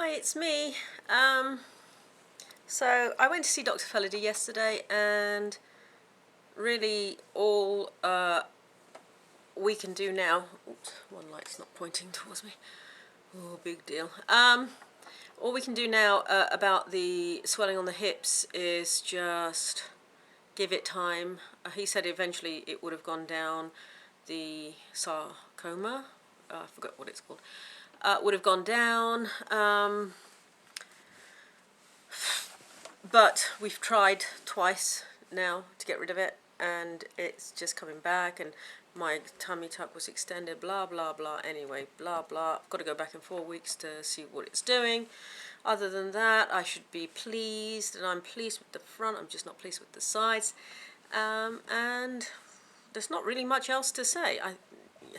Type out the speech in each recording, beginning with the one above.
Hi, it's me. So I went to see Dr. Felady yesterday, and really all we can do now. Oops, one light's not pointing towards me. Oh, big deal. All we can do now about the swelling on the hips is just give it time. He said eventually it would have gone down. The sarcoma, I forgot what it's called, would have gone down. But we've tried twice now to get rid of it, and it's just coming back, and my tummy tuck was extended, blah blah blah. Anyway, blah blah. I've got to go back in 4 weeks to see what it's doing. Other than that, I should be pleased, and I'm pleased with the front. I'm just not pleased with the sides. And there's not really much else to say. I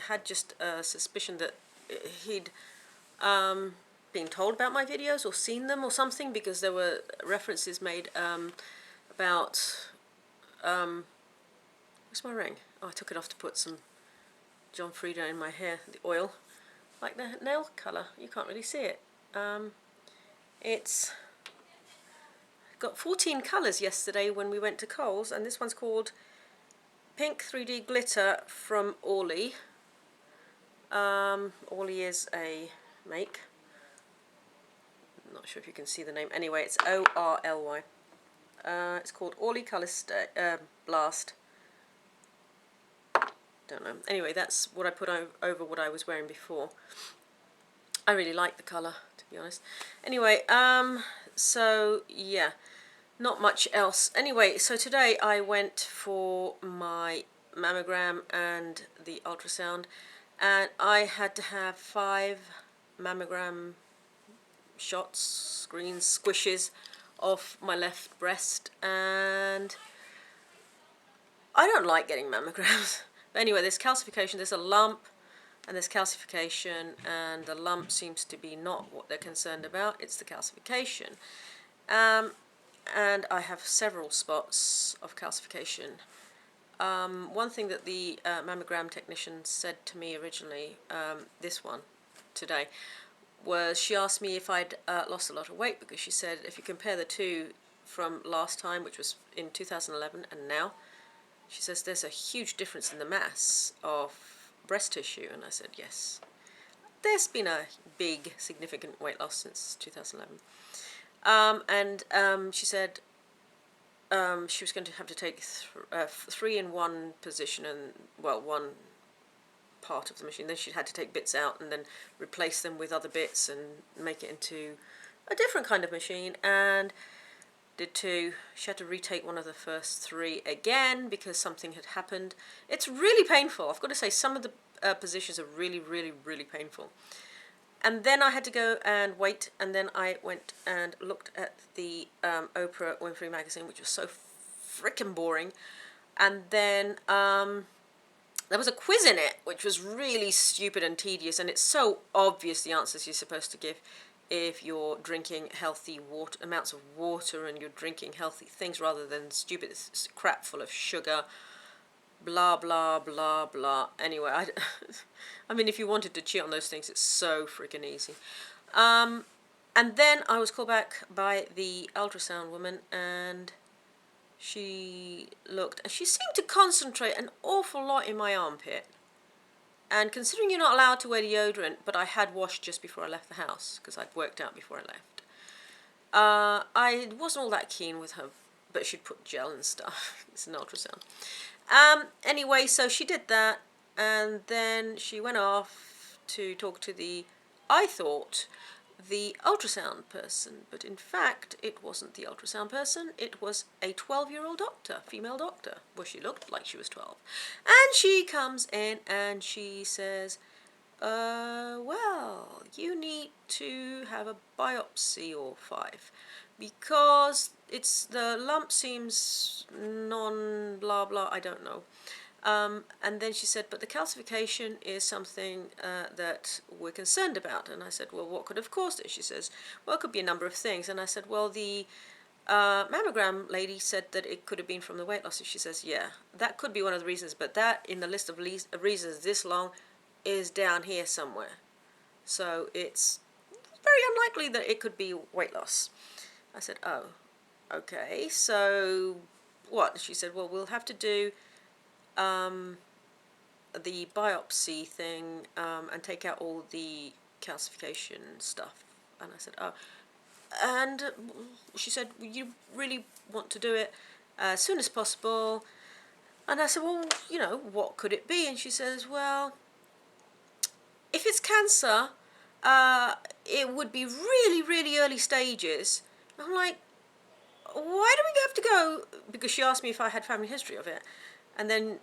had just a suspicion that he'd been told about my videos or seen them or something, because there were references made about where's my ring? Oh, I took it off to put some John Frieda in my hair, the oil, like the nail colour. You can't really see it. It's got 14 colours yesterday when we went to Coles, and this one's called Pink 3D Glitter from Orly. Orly is a make. Not sure if you can see the name. Anyway, it's O-R-L-Y. It's called Orly Colour Blast. Don't know. Anyway, that's what I put over what I was wearing before. I really like the colour, to be honest. Anyway, so yeah, not much else. Anyway, so today I went for my mammogram and the ultrasound, and I had to have 5 mammogram shots, screens, squishes off my left breast, and I don't like getting mammograms. But anyway, there's calcification, there's a lump, and there's calcification, and the lump seems to be not what they're concerned about, it's the calcification. And I have several spots of calcification. One thing that the mammogram technician said to me originally, this one today, was she asked me if I'd lost a lot of weight, because she said if you compare the two from last time, which was in 2011, and now, she says there's a huge difference in the mass of breast tissue. And I said yes, there's been a big significant weight loss since 2011. She said she was going to have to take 3 in one position, and well, one part of the machine. Then she'd had to take bits out and then replace them with other bits and make it into a different kind of machine, and did 2. She had to retake one of the first 3 again because something had happened. It's really painful. I've got to say, some of the positions are really, really, really painful. And then I had to go and wait, and then I went and looked at the Oprah Winfrey magazine, which was so frickin' boring. And then there was a quiz in it, which was really stupid and tedious, and it's so obvious the answers you're supposed to give if you're drinking healthy amounts of water, and you're drinking healthy things rather than stupid crap full of sugar, blah blah blah blah. Anyway, I mean, if you wanted to cheat on those things, it's so freaking easy. And then I was called back by the ultrasound woman, and she looked, and she seemed to concentrate an awful lot in my armpit. And considering you're not allowed to wear deodorant, but I had washed just before I left the house, because I'd worked out before I left, I wasn't all that keen with her, but she'd put gel and stuff. It's an ultrasound. Anyway, so she did that, and then she went off to talk to I thought, the ultrasound person, but in fact it wasn't the ultrasound person, it was a 12-year-old doctor, female doctor. Well, she looked like she was 12. And she comes in and she says, well, you need to have a biopsy or 5, because the lump seems non-blah blah, I don't know. And then she said, but the calcification is something that we're concerned about. And I said, well, what could have caused it? She says, well, it could be a number of things. And I said, well, the mammogram lady said that it could have been from the weight loss. And she says, yeah, that could be one of the reasons, but that in the list of reasons this long is down here somewhere. So it's very unlikely that it could be weight loss. I said, oh, okay, so what? She said, well, we'll have to do the biopsy thing and take out all the calcification stuff. And I said, oh. And she said, well, you really want to do it as soon as possible? And I said, well, you know, what could it be? And she says, well, if it's cancer, it would be really, really early stages. And I'm like, why do we have to go? Because she asked me if I had family history of it. And then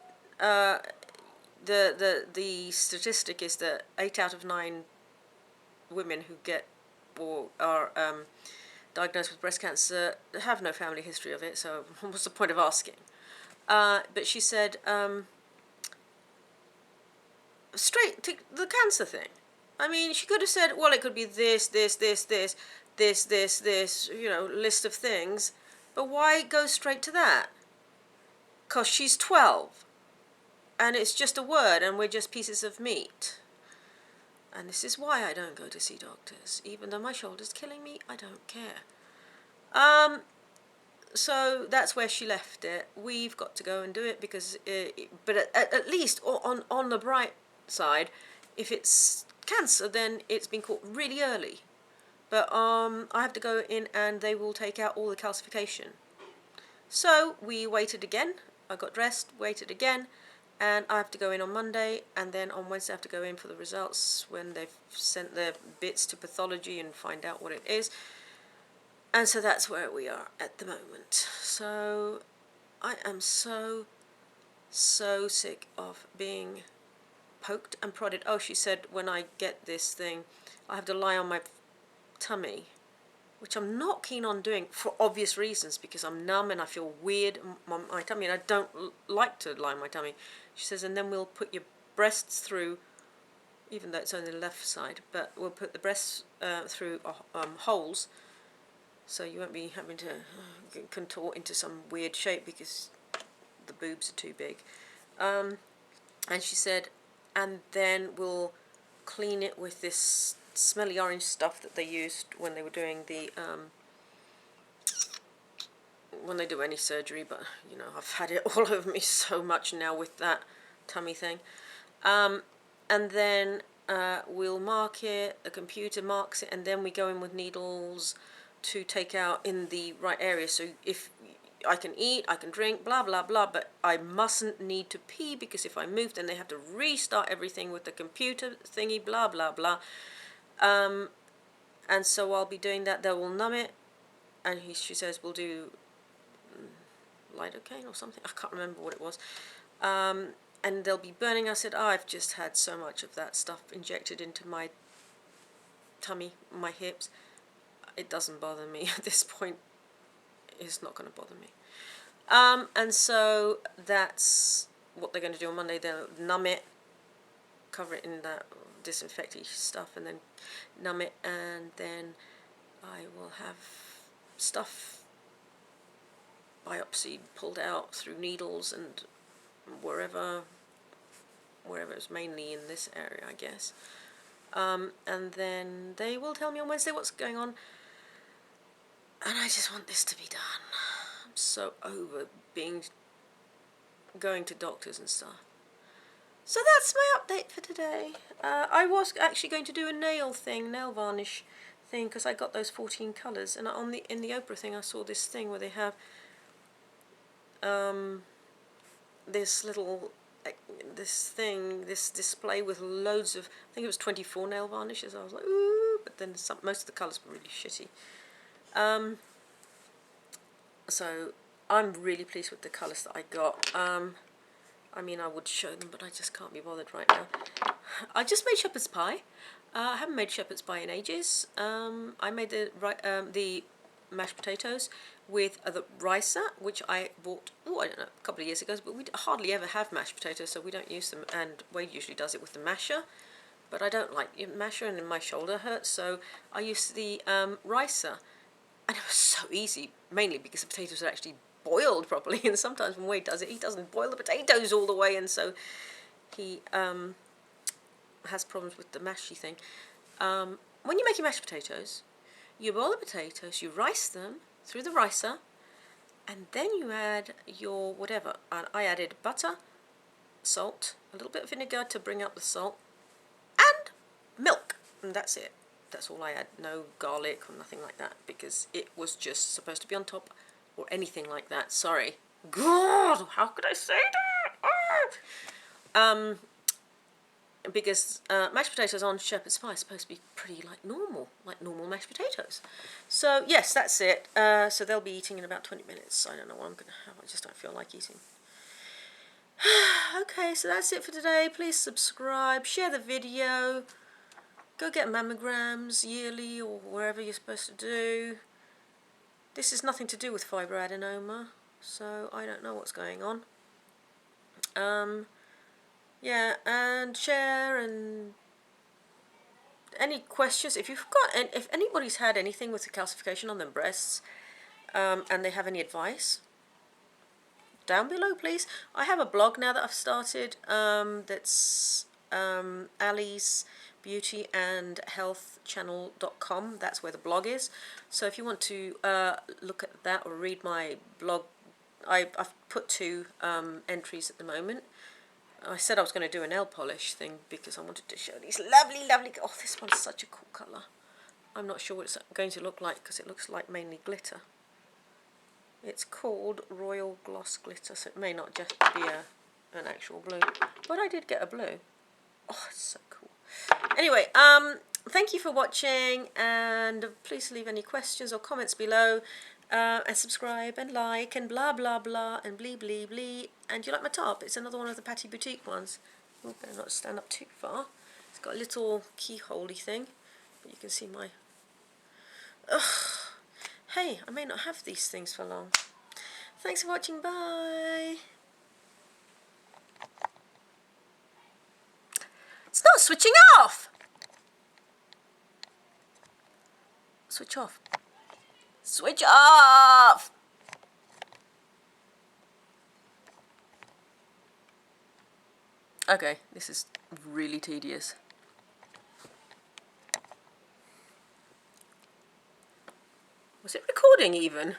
the statistic is that 8 out of 9 women who get or are diagnosed with breast cancer have no family history of it, so what's the point of asking? But she said, straight to the cancer thing. I mean, she could have said, well, it could be this, you know, list of things. But why go straight to that? Because she's 12. And it's just a word, and we're just pieces of meat. And this is why I don't go to see doctors. Even though my shoulder's killing me, I don't care. So that's where she left it. We've got to go and do it because, but at least on the bright side, if it's cancer, then it's been caught really early. But I have to go in and they will take out all the calcification. So we waited again. I got dressed, waited again, and I have to go in on Monday, and then on Wednesday I have to go in for the results when they've sent their bits to pathology and find out what it is. And so that's where we are at the moment. So I am so sick of being poked and prodded. Oh, she said when I get this thing, I have to lie on my tummy, which I'm not keen on doing for obvious reasons, because I'm numb and I feel weird on my tummy, and I don't like to lie on my tummy. She says, and then we'll put your breasts through, even though it's only the left side, but we'll put the breasts through holes, so you won't be having to contort into some weird shape because the boobs are too big. And she said, and then we'll clean it with this smelly orange stuff that they used when they were doing the when they do any surgery, but you know, I've had it all over me so much now with that tummy thing. And then we'll mark it, the computer marks it, and then we go in with needles to take out in the right area. So if I can eat, I can drink, blah blah blah, but I mustn't need to pee, because if I move then they have to restart everything with the computer thingy, blah blah blah. And so I'll be doing that. They will numb it, and she says we'll do lidocaine or something. I can't remember what it was. And they'll be burning. I said, I've just had so much of that stuff injected into my tummy, my hips. It doesn't bother me at this point. It's not going to bother me. And so that's what they're going to do on Monday. They'll numb it, cover it in that disinfecting stuff, and then numb it, and then I will have stuff biopsied, pulled out through needles and wherever it's mainly in this area, I guess. And then they will tell me on Wednesday what's going on, and I just want this to be done. I'm so over going to doctors and stuff. So that's my update for today. I was actually going to do a nail varnish thing, because I got those 14 colours, and in the Oprah thing I saw this thing where they have this display with loads of, I think it was 24 nail varnishes. I was like, ooh, but then most of the colours were really shitty. So I'm really pleased with the colours that I got. I mean, I would show them, but I just can't be bothered right now. I just made shepherd's pie. I haven't made shepherd's pie in ages. I made the mashed potatoes with the ricer, which I bought, I don't know, a couple of years ago, but we hardly ever have mashed potatoes, so we don't use them, and Wade usually does it with the masher, but I don't like masher, and my shoulder hurts, so I used the ricer, and it was so easy, mainly because the potatoes are actually boiled properly, and sometimes when Wade does it, he doesn't boil the potatoes all the way, and so he has problems with the mashy thing. when you make your mashed potatoes, you boil the potatoes, you rice them through the ricer, and then you add your whatever. And I added butter, salt, a little bit of vinegar to bring up the salt, and milk, and that's it. That's all I add. No garlic or nothing like that, because it was just supposed to be on top, or anything like that. Sorry. God, how could I say that? Because mashed potatoes on shepherd's pie are supposed to be pretty like normal mashed potatoes. So yes, that's it. So they'll be eating in about 20 minutes. I don't know what I'm going to have. I just don't feel like eating. Okay, so that's it for today. Please subscribe, share the video, go get mammograms yearly or wherever you're supposed to do. This is nothing to do with fibroadenoma, so I don't know what's going on. Yeah, and share, and any questions, if you've got, and if anybody's had anything with the calcification on their breasts, and they have any advice, down below please. I have a blog now that I've started, that's Ali's Beauty and Health Channel.com. That's where the blog is. So if you want to look at that or read my blog, I've put 2 entries at the moment. I said I was going to do a nail polish thing because I wanted to show these lovely, oh, this one's such a cool colour. I'm not sure what it's going to look like because it looks like mainly glitter. It's called Royal Gloss Glitter, so it may not just be an actual blue. But I did get a blue. Oh, it's so cool. Anyway, thank you for watching, and please leave any questions or comments below. And subscribe and like and blah blah blah and blee blee blee. And you like my top? It's another one of the Patty Boutique ones. Oh, better not stand up too far. It's got a little keyhole-y thing, but you can see my... Ugh. Hey, I may not have these things for long. Thanks for watching. Bye. It's not switching off. Switch off. Switch off! Okay, this is really tedious. Was it recording even?